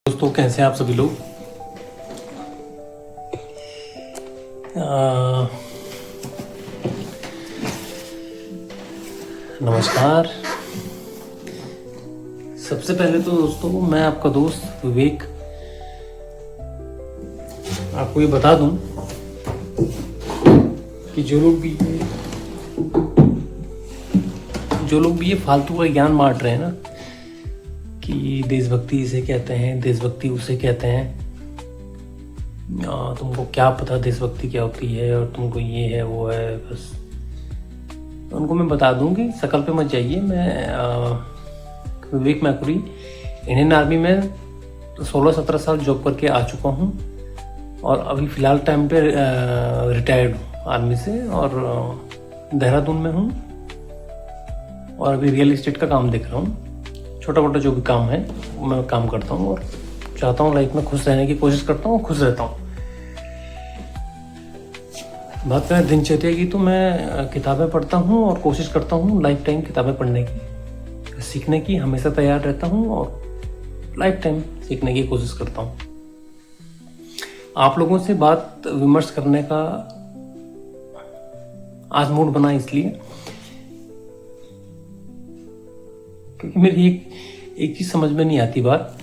दोस्तों, कैसे हैं आप सभी लोग। नमस्कार। सबसे पहले तो दोस्तों, मैं आपका दोस्त विवेक आपको ये बता दूं कि जो लोग भी ये फालतू का ज्ञान बांट रहे हैं ना कि देशभक्ति इसे कहते हैं, देशभक्ति उसे कहते हैं, तुमको क्या पता देशभक्ति क्या होती है और तुमको ये है वो है, बस उनको मैं बता दूं कि शकल पे मत जाइए। मैं विवेक मैकुरी इंडियन आर्मी में 16-17 साल जॉब करके आ चुका हूं और अभी फ़िलहाल टाइम पे रिटायर्ड हूँ आर्मी से और देहरादून में हूँ और अभी रियल एस्टेट का काम देख रहा हूँ। छोटा मोटा जो भी काम है मैं काम करता हूँ और चाहता हूँ लाइफ में खुश रहने की कोशिश करता हूँ, खुश रहता हूँ। बात करें दिनचर्या की तो मैं किताबें पढ़ता हूँ और कोशिश करता हूँ लाइफ टाइम किताबें पढ़ने की, सीखने की हमेशा तैयार रहता हूँ और लाइफ टाइम सीखने की कोशिश करता हूँ। आप लोगों से बात विमर्श करने का आज मूड बना इसलिए क्योंकि मेरी एक चीज समझ में नहीं आती बात।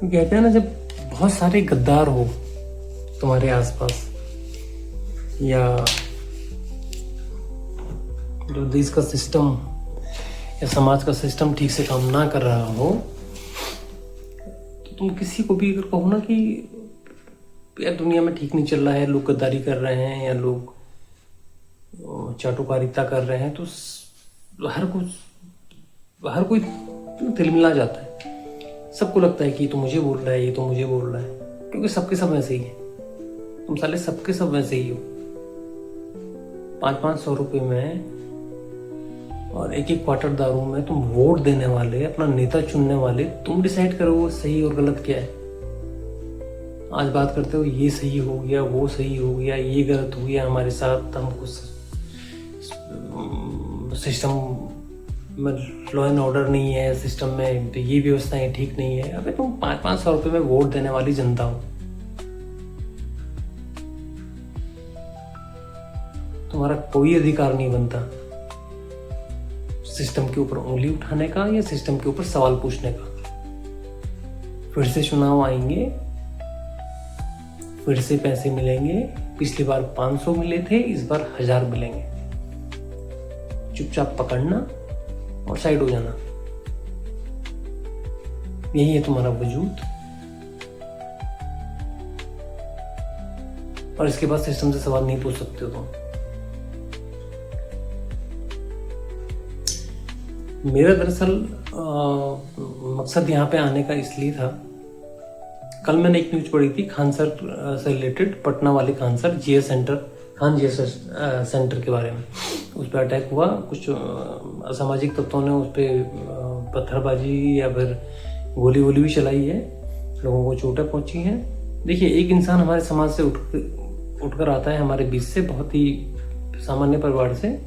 कहते हैं ना, जब बहुत सारे गद्दार हो तुम्हारे आसपास या जो देश का सिस्टम या समाज का सिस्टम ठीक से काम ना कर रहा हो, तो तुम किसी को भी अगर कहो ना कि यार दुनिया में ठीक नहीं चल रहा है, लोग गद्दारी कर रहे हैं या लोग चाटुकारिता कर रहे हैं, तो हर कोई तिलमिला जाता है। सबको लगता है कि ये तो मुझे बोल रहा है, ये तो मुझे बोल रहा है, क्योंकि सबके सब वैसे ही है। तुम साले सबके सब वैसे ही हो। 500-500 रुपए में और एक क्वार्टर दारू में तुम वोट देने वाले, अपना नेता चुनने वाले, तुम डिसाइड करो वो सही और गलत क्या है। आज बात करते हो ये सही हो गया, वो सही हो गया, ये गलत हो गया हमारे साथ, हमको सिस्टम में लॉ एंड ऑर्डर नहीं है, सिस्टम में ये व्यवस्थाएं ठीक नहीं है। अबे तुम 500 रुपए में वोट देने वाली जनता हो, तुम्हारा कोई अधिकार नहीं बनता सिस्टम के ऊपर उंगली उठाने का या सिस्टम के ऊपर सवाल पूछने का। फिर से चुनाव आएंगे, फिर से पैसे मिलेंगे। पिछली बार 500 मिले थे, इस बार 1000 मिलेंगे। चुपचाप पकड़ना और साइड हो जाना, यही है तुम्हारा वजूद। और इसके बाद सिस्टम से सवाल नहीं पूछ सकते हो तुम। मेरा दरअसल मकसद यहाँ पे आने का इसलिए था, कल मैंने एक न्यूज पढ़ी थी खान सर से रिलेटेड, पटना वाले Khan sir GS centre, Khan GS centre के बारे में। उस पर अटैक हुआ, कुछ असामाजिक तत्वों ने उस पर पत्थरबाजी या फिर गोली भी चलाई है, लोगों को चोटें पहुंची हैं। देखिए, एक इंसान हमारे समाज से उठकर आता है, हमारे बीच से, बहुत ही सामान्य परिवार से,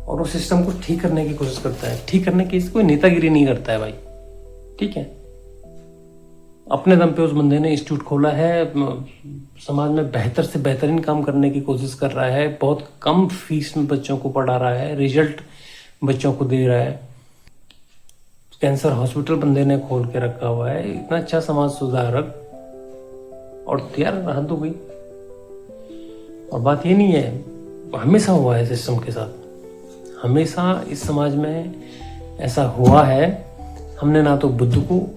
और वो सिस्टम को ठीक करने की कोशिश करता है। ठीक करने की कोई नेतागिरी नहीं करता है भाई, ठीक है। अपने दम पे उस बंदे ने इंस्टीट्यूट खोला है, समाज में बेहतर से बेहतरीन काम करने की कोशिश कर रहा है, बहुत कम फीस में बच्चों को पढ़ा रहा है, रिजल्ट बच्चों को दे रहा है। कैंसर हॉस्पिटल बंदे ने खोल के रखा हुआ है, इतना अच्छा समाज सुधारक, और यार हद हो गई। और बात ये नहीं है, हमेशा हुआ है सिस्टम के साथ, हमेशा इस समाज में ऐसा हुआ है। हमने ना तो बुद्ध को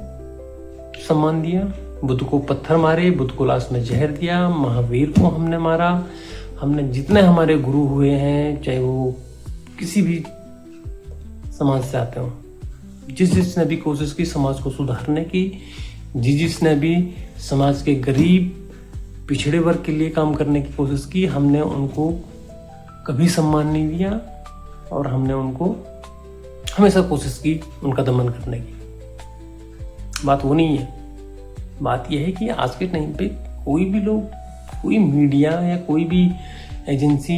सम्मान दिया, बुद्ध को पत्थर मारे, बुद्ध को लाश में जहर दिया, महावीर को हमने मारा, हमने जितने हमारे गुरु हुए हैं, चाहे वो किसी भी समाज से आते हो, जिसने भी कोशिश की समाज को सुधारने की, जिसने भी समाज के गरीब पिछड़े वर्ग के लिए काम करने की कोशिश की, हमने उनको कभी सम्मान नहीं दिया और हमने उनको हमेशा कोशिश की उनका दमन करने की। बात वो नहीं है। बात यह है कि आज के टाइम पे कोई भी लोग, कोई मीडिया या कोई भी एजेंसी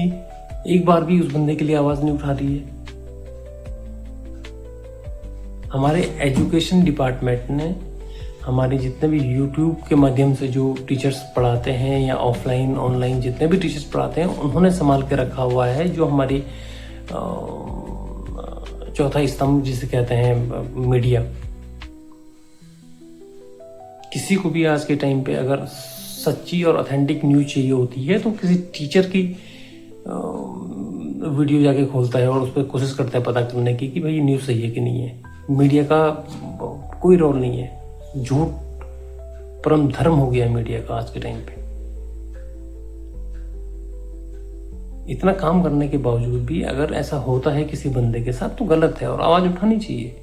एक बार भी उस बंदे के लिए आवाज नहीं उठा रही है। हमारे एजुकेशन डिपार्टमेंट ने हमारे जितने भी यूट्यूब के माध्यम से जो टीचर्स पढ़ाते हैं या ऑफलाइन ऑनलाइन जितने भी टीचर्स पढ़ाते हैं, उन्होंने संभाल के रखा हुआ है जो हमारी चौथा स्तंभ जिसे कहते हैं मीडिया। किसी को भी आज के टाइम पे अगर सच्ची और ऑथेंटिक न्यूज चाहिए होती है तो किसी टीचर की वीडियो जाके खोलता है और उस पर कोशिश करता है पता करने की कि भाई ये न्यूज़ सही है कि नहीं है। मीडिया का कोई रोल नहीं है। झूठ परम धर्म हो गया मीडिया का आज के टाइम पे। इतना काम करने के बावजूद भी अगर ऐसा होता है किसी बंदे के साथ तो गलत है और आवाज उठानी चाहिए।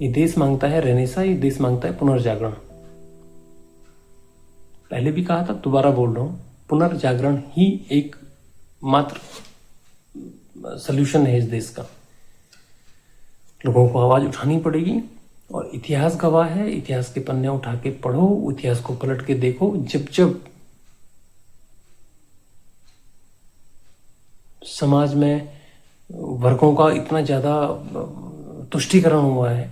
ये देश मांगता है रेनेसा, ये देश मांगता है पुनर्जागरण। पहले भी कहा था, दोबारा बोल रहा हूं, पुनर्जागरण ही एक मात्र सल्यूशन है इस देश का। लोगों को आवाज उठानी पड़ेगी और इतिहास गवाह है। इतिहास के पन्ने उठा के पढ़ो, इतिहास को पलट के देखो। जब जब समाज में वर्गों का इतना ज्यादा तुष्टीकरण हुआ है,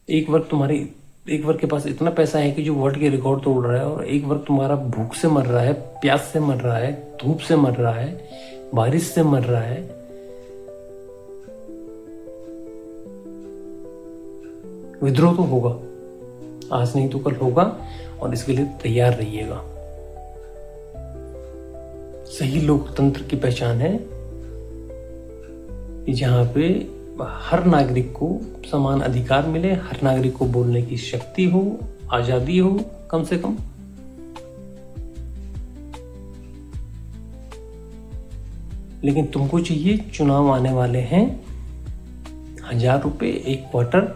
एक वर्ग के पास इतना पैसा है कि जो वर्ल्ड के रिकॉर्ड तोड़ रहा है, और एक वर्ग तुम्हारा भूख से मर रहा है, प्यास से मर रहा है, धूप से मर रहा है, बारिश से मर रहा है। विद्रोह तो होगा, आज नहीं तो कल होगा, और इसके लिए तैयार रहिएगा। सही लोकतंत्र की पहचान है कि जहां पे हर नागरिक को समान अधिकार मिले, हर नागरिक को बोलने की शक्ति हो, आजादी हो कम से कम। लेकिन तुमको चाहिए, चुनाव आने वाले हैं, 1000 रुपए एक क्वार्टर,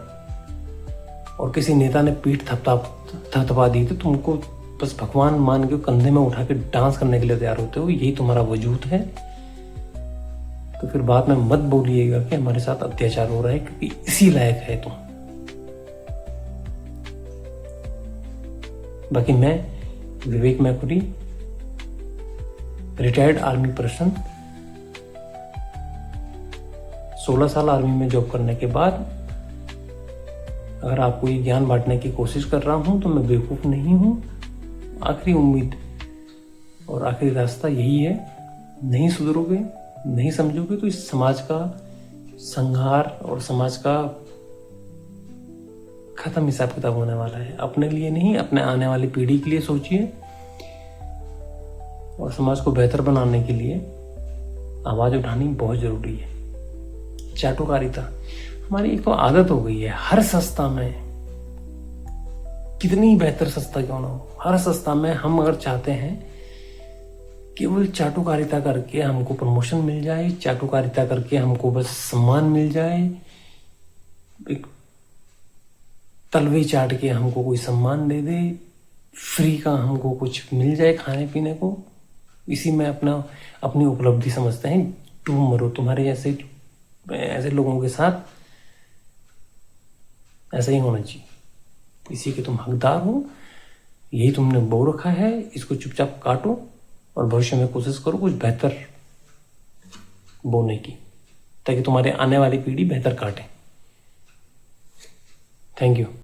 और किसी नेता ने पीठ थपथपा दी तो तुमको बस भगवान मान के कंधे में उठा के डांस करने के लिए तैयार होते हो। यही तुम्हारा वजूद है। तो फिर बाद में मत बोलिएगा कि हमारे साथ अत्याचार हो रहा है, क्योंकि इसी लायक है तुम। बाकी मैं विवेक मैकुरी, रिटायर्ड आर्मी पर्सन, 16 साल आर्मी में जॉब करने के बाद अगर आपको ये ज्ञान बांटने की कोशिश कर रहा हूं तो मैं बेवकूफ नहीं हूं। आखिरी उम्मीद और आखिरी रास्ता यही है, नहीं सुधरोगे, नहीं समझोगे तो इस समाज का संहार और समाज का खत्म हिसाब किताब होने वाला है। अपने लिए नहीं, अपने आने वाली पीढ़ी के लिए सोचिए, और समाज को बेहतर बनाने के लिए आवाज उठानी बहुत जरूरी है। चाटुकारिता हमारी एक तो आदत हो गई है। हर संस्था में, कितनी बेहतर संस्था क्यों ना हो, हर संस्था में हम अगर चाहते हैं केवल चाटुकारिता करके हमको प्रमोशन मिल जाए, चाटुकारिता करके हमको बस सम्मान मिल जाए, एक तलवे चाट के हमको कोई सम्मान दे दे, फ्री का हमको कुछ मिल जाए खाने पीने को, इसी में अपनी उपलब्धि समझते हैं। डूब मरो। तुम्हारे ऐसे लोगों के साथ ऐसा ही होना चाहिए। इसी के तुम हकदार हो, यही तुमने बो रखा है, इसको चुपचाप काटो और भविष्य में कोशिश करो कुछ बेहतर बोने की, ताकि तुम्हारे आने वाली पीढ़ी बेहतर काटे। Thank you.